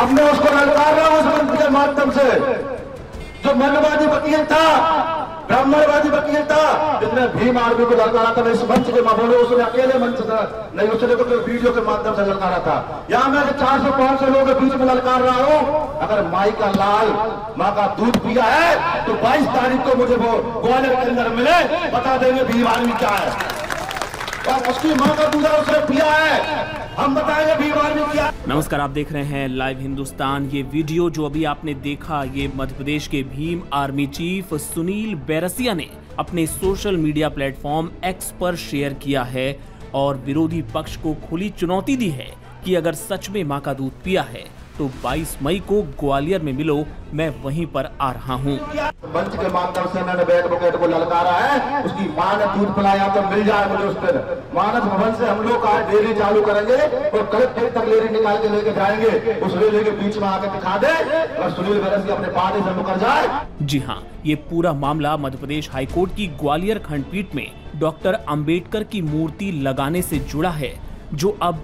अब मैं उसको ललकार रहा हूं उस मंच के माध्यम से, जो मनवादी वकील था, ब्राह्मणवादी वकील था, जिसने भीम आर्मी को ललकारा था। मैं इस मंच के मामले उसने अकेले मंच से नहीं, उसने तो वीडियो के माध्यम से ललकारा था। यहाँ मैं 400-500 लोगों के बीच में ललकार रहा हूँ, अगर माई का लाल माँ का दूध पिया है तो 22 तारीख को मुझे वो ग्वालियर के अंदर मिले, बता देंगे भीम आर्मी क्या है। और उसकी माँ का दूध उसने पिया है, हम बताएंगे भीम आर्मी क्या। नमस्कार, आप देख रहे हैं लाइव हिंदुस्तान। ये वीडियो जो अभी आपने देखा, ये मध्य प्रदेश के भीम आर्मी चीफ सुनील बैरसिया ने अपने सोशल मीडिया प्लेटफॉर्म एक्स पर शेयर किया है और विरोधी पक्ष को खुली चुनौती दी है कि अगर सच में मां का दूध पिया है तो 22 मई को ग्वालियर में मिलो, मैं वहीं पर आ रहा हूं। मंच के माध्यम से मैंने एडवोकेट को ललकारा है, उसकी मां ने दूध पिलाया तो मिल जाए मुझे उस दिन। मानस भवन से हम लोग का डेयरी चालू करेंगे और कलेक्टर तक रेली निकाल के लेके जाएंगे, उस रेली के बीच में आकर दिखा दे और सुनील बैरसिया अपने पार्टी से मुकर जाए। जी हाँ, ये पूरा मामला मध्य प्रदेश हाईकोर्ट की ग्वालियर खंडपीठ में डॉक्टर अंबेडकर की मूर्ति लगाने से जुड़ा है, जो अब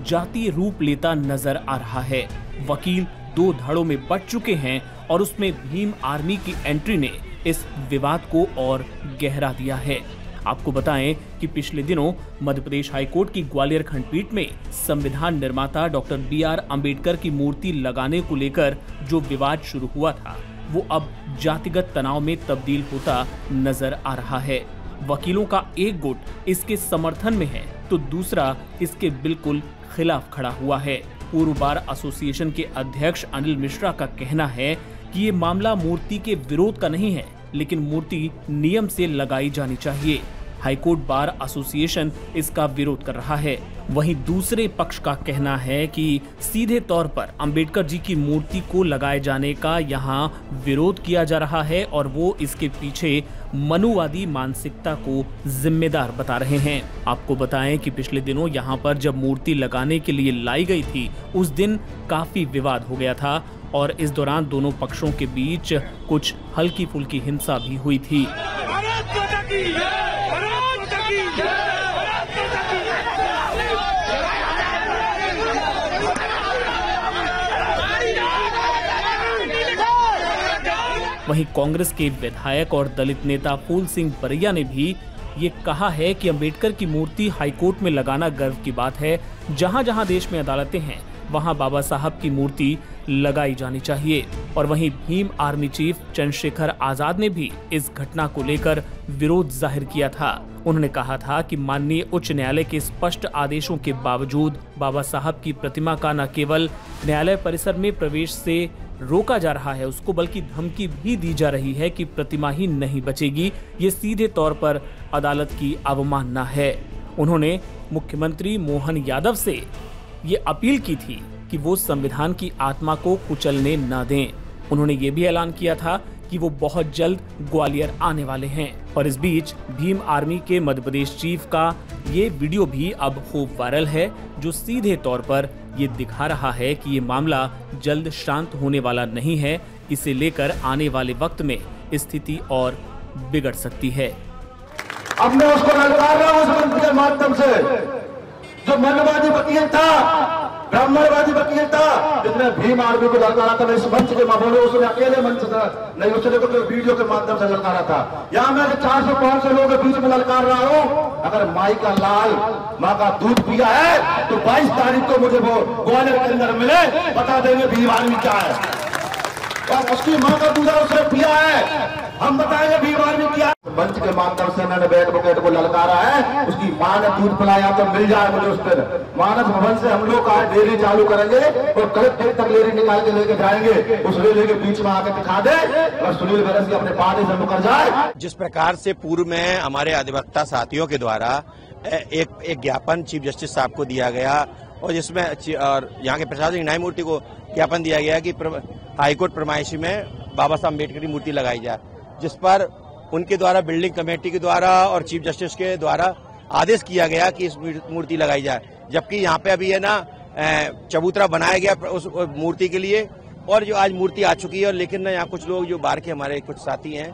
जातीय रूप लेता नजर आ रहा है। वकील 2 धड़ों में बंट चुके हैं और उसमें भीम आर्मी की एंट्री ने इस विवाद को और गहरा दिया है। आपको बताएं कि पिछले दिनों मध्य प्रदेश हाईकोर्ट की ग्वालियर खंडपीठ में संविधान निर्माता डॉक्टर BR अम्बेडकर की मूर्ति लगाने को लेकर जो विवाद शुरू हुआ था, वो अब जातिगत तनाव में तब्दील होता नजर आ रहा है। वकीलों का एक गुट इसके समर्थन में है तो दूसरा इसके बिल्कुल खिलाफ खड़ा हुआ है। पूर्व बार एसोसिएशन के अध्यक्ष अनिल मिश्रा का कहना है कि ये मामला मूर्ति के विरोध का नहीं है, लेकिन मूर्ति नियम से लगाई जानी चाहिए। हाईकोर्ट बार एसोसिएशन इसका विरोध कर रहा है। वहीं दूसरे पक्ष का कहना है कि सीधे तौर पर अंबेडकर जी की मूर्ति को लगाए जाने का यहाँ विरोध किया जा रहा है और वो इसके पीछे मनुवादी मानसिकता को जिम्मेदार बता रहे हैं। आपको बताएं कि पिछले दिनों यहाँ पर जब मूर्ति लगाने के लिए लाई गई थी, उस दिन काफी विवाद हो गया था और इस दौरान दोनों पक्षों के बीच कुछ हल्की फुल्की हिंसा भी हुई थी। वहीं कांग्रेस के विधायक और दलित नेता फूल सिंह बरैया ने भी ये कहा है कि अंबेडकर की मूर्ति हाईकोर्ट में लगाना गर्व की बात है। जहां जहां देश में अदालतें हैं, वहां बाबा साहब की मूर्ति लगाई जानी चाहिए। और वहीं भीम आर्मी चीफ चंद्रशेखर आजाद ने भी इस घटना को लेकर विरोध जाहिर किया था। उन्होंने कहा था कि माननीय उच्च न्यायालय के स्पष्ट आदेशों के बावजूद बाबा साहब की प्रतिमा का न केवल न्यायालय परिसर में प्रवेश से रोका जा रहा है, उसको बल्कि धमकी भी दी जा रही है कि प्रतिमा ही नहीं बचेगी। ये सीधे तौर पर अदालत की अवमानना है। उन्होंने मुख्यमंत्री मोहन यादव से ये अपील की थी कि वो संविधान की आत्मा को कुचलने न दें। उन्होंने ये भी ऐलान किया था कि वो बहुत जल्द ग्वालियर आने वाले हैं। और इस बीच भीम आर्मी के मध्य प्रदेश चीफ का ये वीडियो भी अब खूब वायरल है, जो सीधे तौर पर ये दिखा रहा है कि ये मामला जल्द शांत होने वाला नहीं है। इसे लेकर आने वाले वक्त में स्थिति और बिगड़ सकती है। अब मैं उसको ललकार रहा हूं उस मंच के माध्यम से, जो मनवादी वकील था, ब्राह्मणवादी वकील था, जिसने भीम आर्मी को ललकारा था। मैं इस मंच के मामले उसने अकेले मंच से नहीं, उसने तो वीडियो के माध्यम से ललकारा था। यहाँ मैं 400-500 लोगों के बीच में ललकार रहा हूँ, अगर माई का लाल माँ का दूध पिया है तो 22 तारीख को मुझे वो ग्वालियर के अंदर मिले, बता देंगे भीम आर्मी क्या है। और उसकी माँ का दूध उसने पिया है, हम बताएंगे भीम आर्मी क्या। मंच के माध्यम से मैंने एडवोकेट को ललकारा है, उसकी मां ने दूध पिलाया तो मिल जाए मुझे उस दिन। मानस भवन से हम लोग का डेयरी चालू करेंगे और कलेक्टर तक रेली निकाल के लेके जाएंगे, उस रेली के बीच में आकर दिखा दे और सुनील बैरसिया अपने पार्टी से मुकर जाए। जिस प्रकार से पूर्व में हमारे अधिवक्ता साथियों के द्वारा एक ज्ञापन चीफ जस्टिस साहब को दिया गया और जिसमें और यहाँ के प्रशासनिक न्यायमूर्ति को ज्ञापन दिया गया कि हाईकोर्ट प्रमाइशी में बाबा साहब अम्बेडकर की मूर्ति लगाई जाए, जिस पर उनके द्वारा बिल्डिंग कमेटी के द्वारा और चीफ जस्टिस के द्वारा आदेश किया गया कि इस मूर्ति लगाई जाए। जबकि यहाँ पे अभी है ना चबूतरा बनाया गया उस मूर्ति के लिए और जो आज मूर्ति आ चुकी है। और लेकिन ना यहाँ कुछ लोग जो बाहर के हमारे कुछ साथी हैं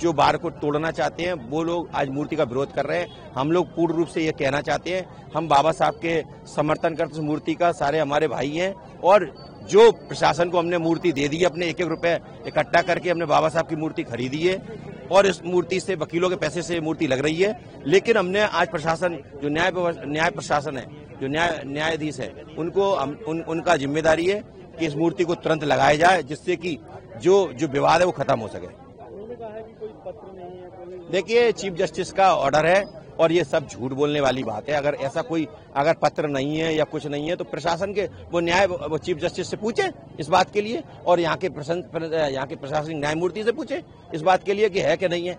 जो बार को तोड़ना चाहते हैं वो लोग आज मूर्ति का विरोध कर रहे हैं। हम लोग पूर्ण रूप से ये कहना चाहते हैं, हम बाबा साहब के समर्थन करते हैं, मूर्ति का सारे हमारे भाई हैं, और जो प्रशासन को हमने मूर्ति दे दी है, अपने 1-1 रुपए इकट्ठा करके हमने बाबा साहब की मूर्ति खरीदी है, और इस मूर्ति से वकीलों के पैसे से मूर्ति लग रही है। लेकिन हमने आज प्रशासन, जो न्याय प्रशासन है, जो न्यायाधीश है, उनको उनका जिम्मेदारी है कि इस मूर्ति को तुरंत लगाया जाए, जिससे कि जो विवाद है वो खत्म हो सके। देखिए, चीफ जस्टिस का ऑर्डर है और ये सब झूठ बोलने वाली बात है। अगर ऐसा कोई अगर पत्र नहीं है या कुछ नहीं है तो प्रशासन के वो चीफ जस्टिस से पूछे इस बात के लिए, और यहाँ के प्रशासनिक न्यायमूर्ति से पूछे इस बात के लिए कि है कि नहीं है।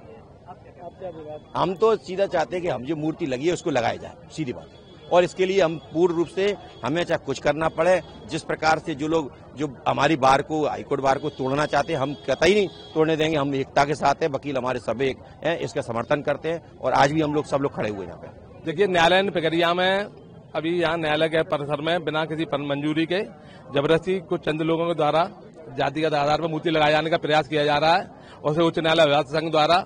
हम तो सीधा चाहते हैं कि हम जो मूर्ति लगी है उसको लगाया जाए, सीधी बात। और इसके लिए हम पूर्ण रूप से, हमें चाहे कुछ करना पड़े, जिस प्रकार से जो लोग जो हमारी बार को, हाईकोर्ट बार को तोड़ना चाहते हैं, हम कतई नहीं तोड़ने देंगे। हम एकता के साथ हैं, वकील हमारे सब एक हैं, इसका समर्थन करते हैं, और आज भी हम लोग सब लोग खड़े हुए हैं यहाँ पे। देखिए, न्यायालय प्रक्रिया में अभी यहाँ न्यायालय के परिसर में बिना किसी मंजूरी के जबरदस्ती कुछ चंद लोगों के द्वारा जातिगत आधार पर मूर्ति लगाए जाने का प्रयास किया जा रहा है, और उसे उच्च न्यायालय अभिभाषक संघ द्वारा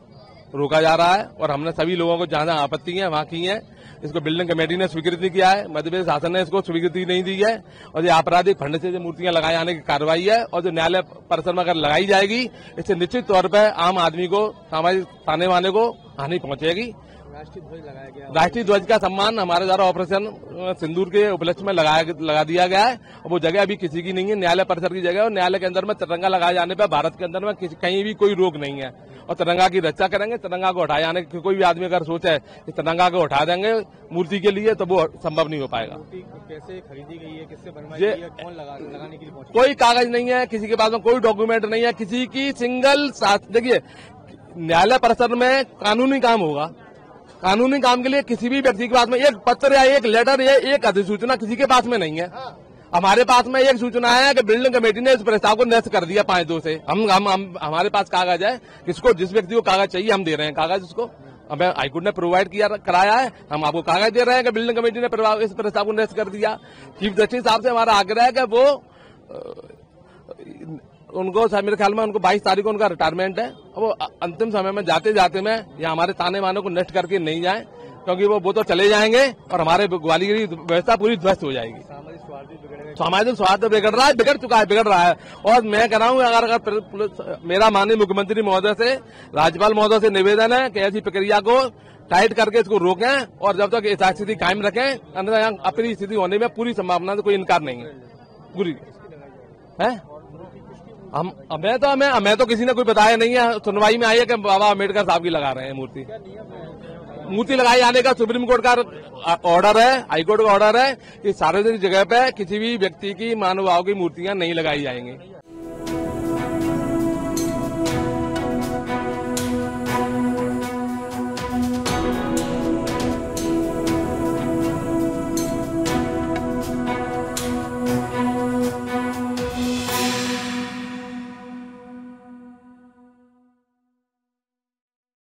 रोका जा रहा है। और हमने सभी लोगों को जहां आपत्ति है वहां की है। इसको बिल्डिंग कमेटी ने स्वीकृति किया है, मध्य प्रदेश शासन ने इसको स्वीकृति नहीं दी है, और ये आपराधिक फंड से जो मूर्तियां लगाए जाने की कार्रवाई है, और जो न्यायालय परिसर में अगर लगाई जाएगी, इससे निश्चित तौर पर आम आदमी को, सामाजिक ताने वाने को हानि पहुंचेगी। राष्ट्रीय ध्वज का सम्मान हमारे द्वारा ऑपरेशन सिंदूर के उपलक्ष्य में लगा दिया गया है, और वो जगह अभी किसी की नहीं है, न्यायालय परिसर की जगह। और न्यायालय के अंदर में तिरंगा लगाए जाने पर भारत के अंदर में कहीं भी कोई रोक नहीं है, और तिरंगा की रक्षा करेंगे। तिरंगा को हटाए जाने की कोई भी आदमी अगर सोचे कि तिरंगा को हटा देंगे मूर्ति के लिए, तो वो संभव नहीं हो पाएगा। कैसे खरीदी गई है, किससे बनवाई गई है, कौन लगाने के लिए पहुंचा? कोई कागज नहीं है, किसी के पास में कोई डॉक्यूमेंट नहीं है, किसी की सिंगल साथ। देखिए, न्यायालय परिसर में कानूनी काम होगा, कानूनी काम के लिए किसी भी व्यक्ति के पास में एक पत्र या एक लेटर या एक अधिसूचना किसी के पास में नहीं है। हमारे पास में एक सूचना है कि बिल्डिंग कमेटी ने इस प्रस्ताव को निरस्त कर दिया 5-2 से। हम हमारे पास कागज है, किसको जिस व्यक्ति को कागज चाहिए हम दे रहे हैं कागज, उसको हमें हाईकोर्ट ने प्रोवाइड कराया है, हम आपको कागज दे रहे हैं कि बिल्डिंग कमेटी ने इस प्रस्ताव को निरस्त कर दिया। चीफ जस्टिस साहब से हमारा आग्रह है कि वो उनको, मेरे ख्याल में उनको 22 तारीख को उनका रिटायरमेंट है, वो अंतिम समय में जाते जाते में या हमारे ताने माने को नष्ट करके नहीं जाए, क्योंकि वो तो चले जाएंगे और हमारे ग्वालियर की व्यवस्था पूरी ध्वस्त हो जाएगी। सामाजिक स्वार्थ बिगड़ रहा है, बिगड़ रहा है। और मैं कह रहा हूँ, अगर मेरा माननीय मुख्यमंत्री महोदय से, राज्यपाल महोदय से निवेदन है कि ऐसी प्रक्रिया को टाइट करके इसको रोकें, और जब तक ऐसा स्थिति कायम रखें, अन्यथा यहाँ अपनी स्थिति होने में पूरी संभावना से कोई इनकार नहीं है। पूरी है हमें तो किसी ने कोई बताया नहीं है। सुनवाई में आई है कि बाबा अम्बेडकर साहब की लगा रहे हैं मूर्ति लगाए जाने का सुप्रीम कोर्ट का ऑर्डर है, हाईकोर्ट का ऑर्डर है कि सार्वजनिक जगह पे किसी भी व्यक्ति की, मानव भाव की मूर्तियां नहीं लगाई जाएंगी।